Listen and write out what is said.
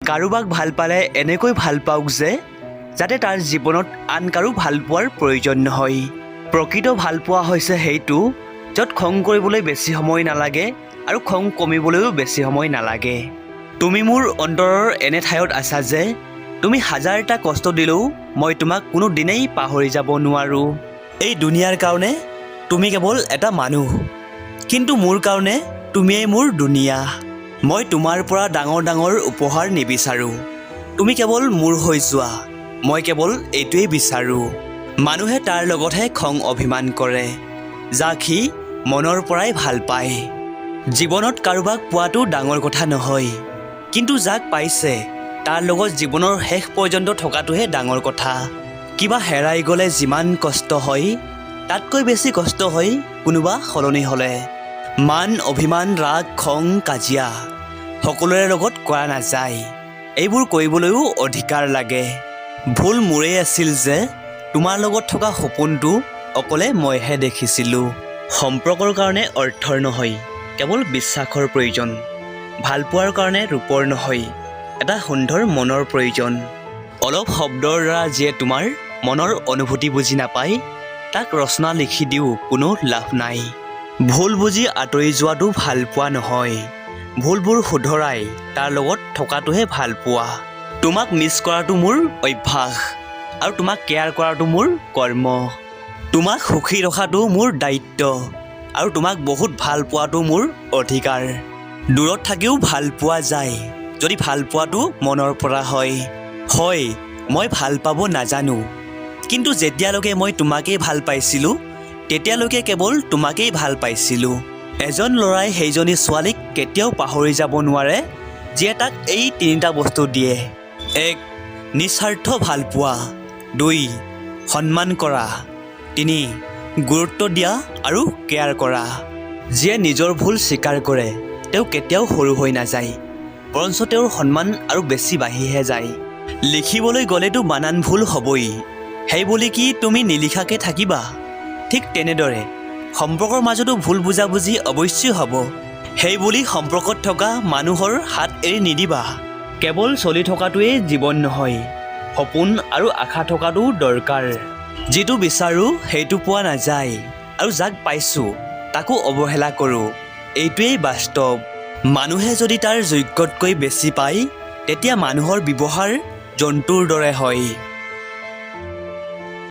কাৰোবাক ভাল পালে এনেকৈ ভাল পাওক যে যাতে তাৰ জীৱনত আন কাৰো ভাল পোৱাৰ প্ৰয়োজন নহয়। প্ৰকৃত ভাল পোৱা হৈছে সেইটো য'ত খং কৰিবলৈ বেছি সময় নালাগে আৰু খং কমিবলৈও বেছি সময় নালাগে। তুমি মোৰ অন্তৰৰ এনে ঠাইত আছা যে তুমি হাজাৰটা কষ্ট দিলেও মই তোমাক কোনো দিনেই পাহৰি যাব নোৱাৰোঁ। এই দুনিয়াৰ কাৰণে তুমি কেৱল এটা মানুহ, কিন্তু মোৰ কাৰণে তুমিয়েই মোৰ দুনিয়া। মই তোমাৰ পৰা ডাঙৰ ডাঙৰ উপহাৰ নিবিচাৰোঁ, তুমি কেৱল মোৰ হৈ যোৱা, মই কেৱল এইটোৱেই বিচাৰোঁ। মানুহে তাৰ লগতহে খং অভিমান কৰে যাক সি মনৰ পৰাই ভাল পায়। জীৱনত কাৰোবাক পোৱাটো ডাঙৰ কথা নহয়, কিন্তু যাক পাইছে তাৰ লগত জীৱনৰ শেষ পৰ্যন্ত থকাটোহে ডাঙৰ কথা। কিবা হেৰাই গ'লে যিমান কষ্ট হয় তাতকৈ বেছি কষ্ট হয় কোনোবা সলনি হ'লে। মান অভিমান ৰাগ খং কাজিয়া সকলোৰে লগত কৰা নাযায়, এইবোৰ কৰিবলৈও অধিকাৰ লাগে। ভুল মোৰেই আছিল যে তোমাৰ লগত থকা সপোনটো অকলে মইহে দেখিছিলোঁ। সম্পৰ্কৰ কাৰণে অৰ্থৰ নহয়, কেৱল বিশ্বাসৰ প্ৰয়োজন। ভাল পোৱাৰ কাৰণে ৰূপৰ নহয়, এটা সুন্দৰ মনৰ প্ৰয়োজন। অলপ শব্দৰ দ্বাৰা যিয়ে তোমাৰ মনৰ অনুভূতি বুজি নাপায় তাক ৰচনা লিখি দিও কোনো লাভ নাই। ভুল বুজি আঁতৰি যোৱাটো ভাল পোৱা নহয়, ভুলবোৰ শুধৰাই তাৰ লগত থকাটোহে ভাল পোৱা। তোমাক মিছ কৰাটো মোৰ অভ্যাস আৰু তোমাক কেয়াৰ কৰাটো মোৰ কৰ্ম। তোমাক সুখী ৰখাটো মোৰ দায়িত্ব আৰু তোমাক বহুত ভাল পোৱাটো মোৰ অধিকাৰ। দূৰত থাকিও ভাল পোৱা যায় যদি ভাল পোৱাটো মনৰ পৰা হয়। হয়, মই ভাল পাব নাজানো, কিন্তু যেতিয়ালৈকে মই তোমাকেই ভাল পাইছিলোঁ তেতিয়ালৈকে কেৱল তোমাকেই ভাল পাইছিলোঁ। এজন ল'ৰাই সেইজনী ছোৱালীক কেতিয়াও পাহৰি যাব নোৱাৰে যিয়ে তাক এই তিনিটা বস্তু দিয়ে। 1. নিস্বাৰ্থ ভাল পোৱা। 2. সন্মান কৰা। 3. গুৰুত্ব দিয়া আৰু কেয়াৰ কৰা। যিয়ে নিজৰ ভুল স্বীকাৰ কৰে তেওঁ কেতিয়াও সৰু হৈ নাযায়, বৰঞ্চ তেওঁৰ সন্মান আৰু বেছি বাঢ়িহে যায়। লিখিবলৈ গ'লেতো বানান ভুল হ'বই, সেই বুলি কি তুমি নিলিখাকে থাকিবা? ঠিক তেনেদৰে সম্পৰ্কৰ মাজতো ভুল বুজাবুজি অৱশ্যই হ'ব, সেই বুলি সম্পৰ্কত থকা মানুহৰ হাত এৰি নিদিবা। কেৱল চলি থকাটোৱেই জীৱন নহয়, সপোন আৰু আশা থকাটো দৰকাৰ। যিটো বিচাৰোঁ সেইটো পোৱা নাযায় আৰু যাক পাইছোঁ তাকো অৱহেলা কৰোঁ, এইটোৱেই বাস্তৱ। মানুহে যদি তাৰ যোগ্যতকৈ বেছি পায় তেতিয়া মানুহৰ ব্যৱহাৰ জন্তুৰ দৰে হয়।